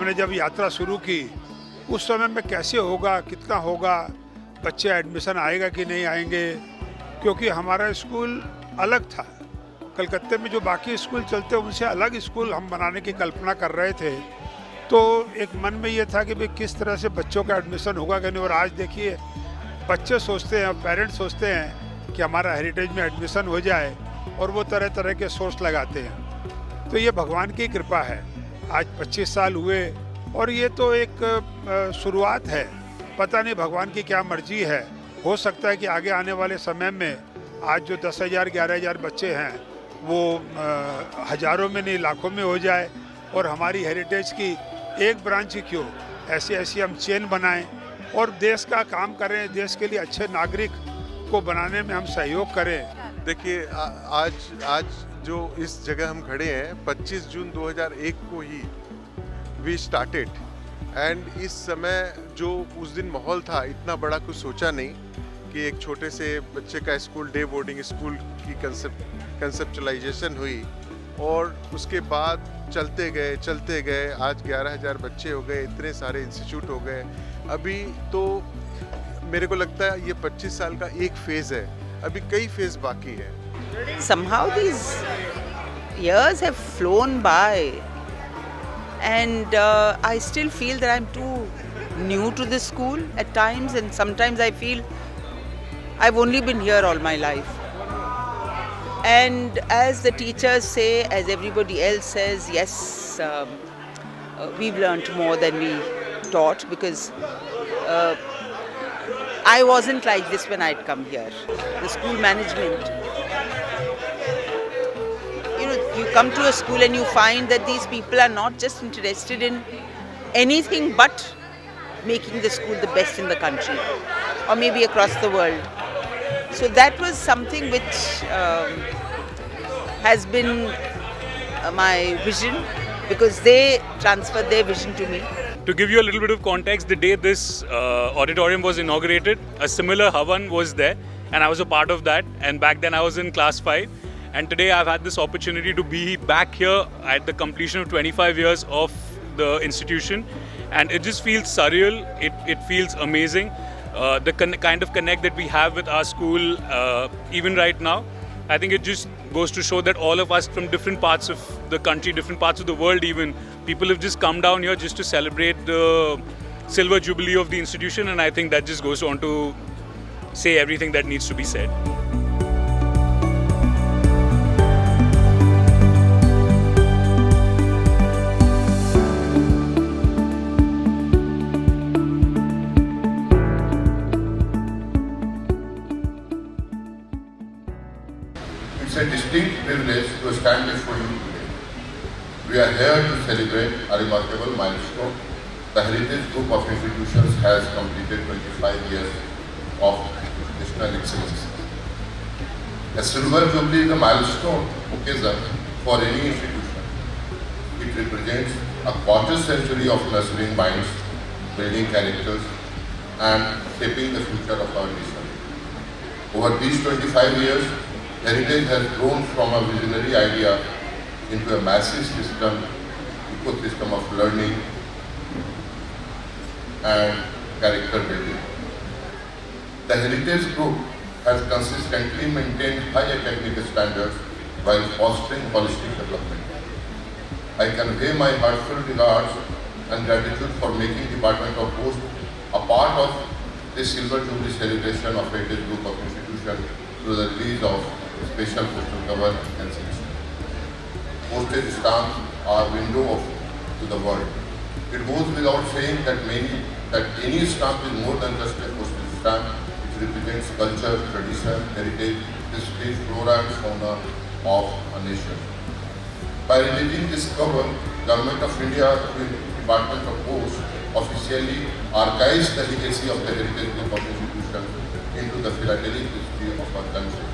हमने जब यात्रा शुरू की उस समय में कैसे होगा, कितना होगा, बच्चे एडमिशन आएगा कि नहीं आएंगे, क्योंकि हमारा स्कूल अलग था। कलकत्ते में जो बाकी स्कूल चलते हैं उनसे अलग स्कूल हम बनाने की कल्पना कर रहे थे। तो एक मन में ये था कि भाई किस तरह से बच्चों का एडमिशन होगा कि नहीं। और आज देखिए बच्चे सोचते हैं, पेरेंट्स सोचते हैं कि हमारा हेरिटेज में एडमिशन हो जाए और वो तरह तरह के सोर्स लगाते हैं। तो ये भगवान की कृपा है। आज 25 साल हुए और ये तो एक शुरुआत है। पता नहीं भगवान की क्या मर्जी है। हो सकता है कि आगे आने वाले समय में आज जो 10,000 11,000 बच्चे हैं वो हज़ारों में नहीं लाखों में हो जाए और हमारी हेरिटेज की एक ब्रांच ही क्यों, ऐसी ऐसी हम चेन बनाएं और देश का काम करें, देश के लिए अच्छे नागरिक को बनाने में हम सहयोग करें। देखिए आज जो इस जगह हम खड़े हैं 25 जून 2001 को ही वी स्टार्टेड एंड इस समय जो उस दिन माहौल था इतना बड़ा कुछ सोचा नहीं कि एक छोटे से बच्चे का स्कूल डे बोर्डिंग स्कूल की कंसेप्चुलाइजेशन हुई और उसके बाद चलते गए आज 11,000 बच्चे हो गए, इतने सारे इंस्टीट्यूट हो गए। अभी तो मेरे को लगता है ये 25 साल का एक फेज़ है, अभी कई फेज़ बाकी है। Somehow these years have flown by and I still feel that I'm too new to this school at times, and sometimes I feel I've only been here all my life. And as the teachers say, as everybody else says, yes, we've learnt more than we taught, because I wasn't like this when I'd come here. The school management, you come to a school and you find that these people are not just interested in anything but making the school the best in the country or maybe across the world. So that was something which has been my vision, because they transferred their vision to me. To give you a little bit of context, the day this auditorium was inaugurated, a similar Havan was there, and I was a part of that. And back then I was in class 5. And today I've had this opportunity to be back here at the completion of 25 years of the institution. And it just feels surreal. It feels amazing. The kind of connect that we have with our school, even right now, I think it just goes to show that all of us from different parts of the country, different parts of the world even, people have just come down here just to celebrate the silver jubilee of the institution, and I think that just goes on to say everything that needs to be said. It's a distinct privilege to stand before you today. We are here to celebrate a remarkable milestone. The Heritage Group of Institutions has completed 25 years of educational excellence. A silver jubilee is a milestone occasion for any institution. It represents a quarter century of nurturing minds, building characters, and shaping the future of our nation. Over these 25 years, Heritage has grown from a visionary idea into a massive ecosystem of learning and character building. The Heritage Group has consistently maintained high academic standards while fostering holistic development. I convey my heartfelt regards and gratitude for making Department of Post a part of this Silver Jubilee celebration of Heritage Group of Institutions through the release of special postal cover and signature. Postage stamps are window to the world. It goes without saying that any stamp is more than just a postage stamp. It represents culture, tradition, heritage, history, flora and fauna of a nation. By releasing this cover, Government of India through Department of Post officially archives the legacy of the Heritage Group of Institutions into the philatelic history of our country.